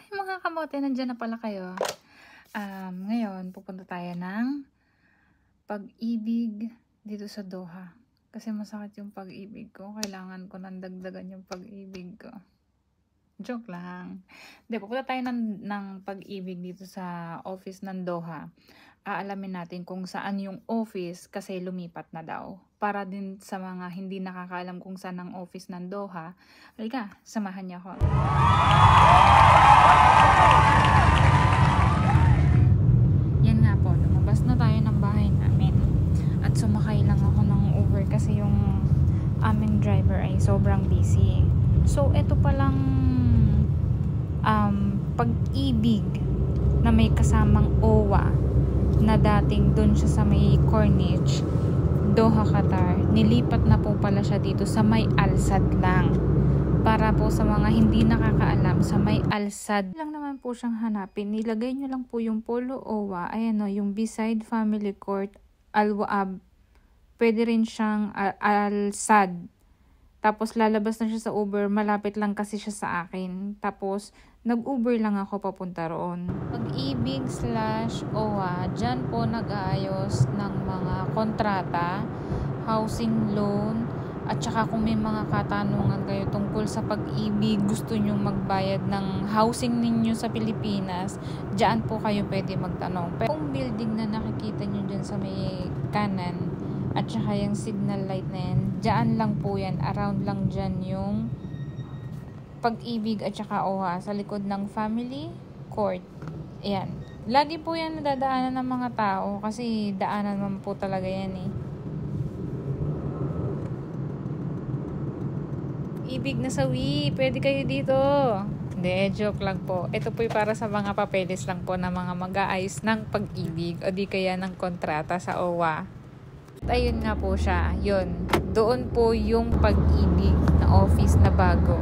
Mga kamote, nandiyan na pala kayo. Ngayon, pupunta tayo ng pag-ibig dito sa Doha. Kasi masakit yung pag-ibig ko. Kailangan ko nang dagdagan yung pag-ibig ko. Joke lang. Hindi, pupunta tayo ng pag-ibig dito sa office ng Doha. Aalamin natin kung saan yung office kasi lumipat na daw. Para din sa mga hindi nakakaalam kung saan ang office ng Doha. Halika, samahan niyo ako. Yan nga po, lumabas na tayo ng bahay namin. At sumakay lang ako ng Uber kasi yung aming driver ay sobrang busy. So, ito palang pag-ibig na may kasamang OWA na dating dun siya sa may Corniche, Doha, Qatar. Nilipat na po pala siya dito sa may Al-Sadd lang. Para po sa mga hindi nakakaalam, sa may Al-Sadd lang naman po siyang hanapin. Nilagay nyo lang po yung Polo OWA, ayan o, yung beside Family Court, Al-Waab. Pwede rin siyang Al-Sadd. Tapos lalabas na siya sa Uber, malapit lang kasi siya sa akin. Tapos nag-Uber lang ako papunta roon. Pag-ibig / OWA, dyan po nag-aayos ng mga kontrata, housing loan, at saka kung may mga katanungan kayo tungkol sa pag-ibig, gusto nyo magbayad ng housing ninyo sa Pilipinas, dyan po kayo pwede magtanong. Pero kung building na nakikita nyo dyan sa may kanan, at saka yung signal light na yan, dyan lang po yan, around lang dyan yung pag-ibig at saka OWA, sa likod ng Family Court. Ayan. Lagi po yan nadadaanan ng mga tao kasi daanan naman po talaga yan eh. Ibig na sawi, pwede kayo dito. Hindi, joke lang po. Ito po para sa mga papeles lang po na mga mag-aayos ng pag-ibig o di kaya ng kontrata sa OWA. At ayun nga po siya, yun. Doon po yung pag-ibig na office na bago.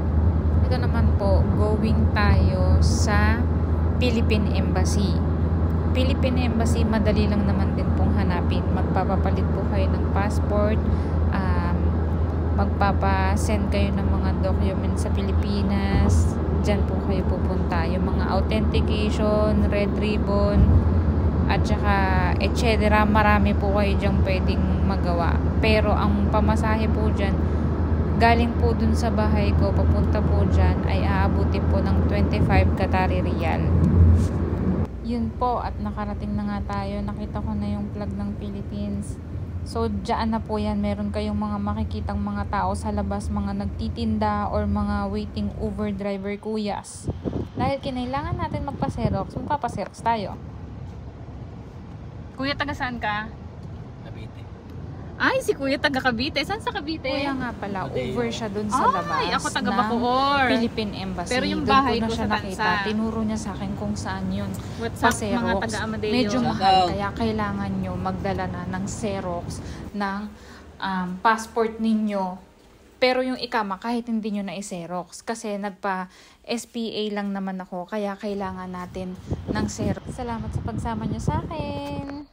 Ito naman po, going tayo sa Philippine Embassy. Philippine Embassy, madali lang naman din pong hanapin. Magpapapalit po kayo ng passport, magpapasend kayo ng mga documents sa Pilipinas. Diyan po kayo pupunta. Yung mga authentication, red ribbon, at saka etc. Marami po kayo dyan pwedeng magawa. Pero ang pamasahe po dyan, galing po dun sa bahay ko, papunta po dyan, ay aabutin po ng 25 Qatari Riyal. Yun po, at nakarating na nga tayo. Nakita ko na yung flag ng Philippines. So, dyan na po yan. Meron kayong mga makikitang mga tao sa labas, mga nagtitinda or mga waiting Uber driver kuyas. Dahil kinailangan natin magpa-Xerox, magpapa-Xerox tayo. Kuya, taga saan ka? Cavite. Ay, si Kuya taga Cavite. Saan sa Cavite? Kuya nga pala, over siya dun sa labas. Ay, ako taga Bacoor. Philippine Embassy. Pero yung Doon bahay ko na ko siya sa nakita. Tansa. Tinuro niya sa akin kung saan yun. What's up, Pa-Xerox. mga taga Amadeo? Medyo Shout mahal, out. kaya kailangan nyo magdala na ng Xerox ng passport ninyo. Pero yung ikama, kahit hindi nyo na i-Xerox. Kasi nagpa-SPA lang naman ako, kaya kailangan natin ng Xerox. Salamat sa pagsama nyo sa akin.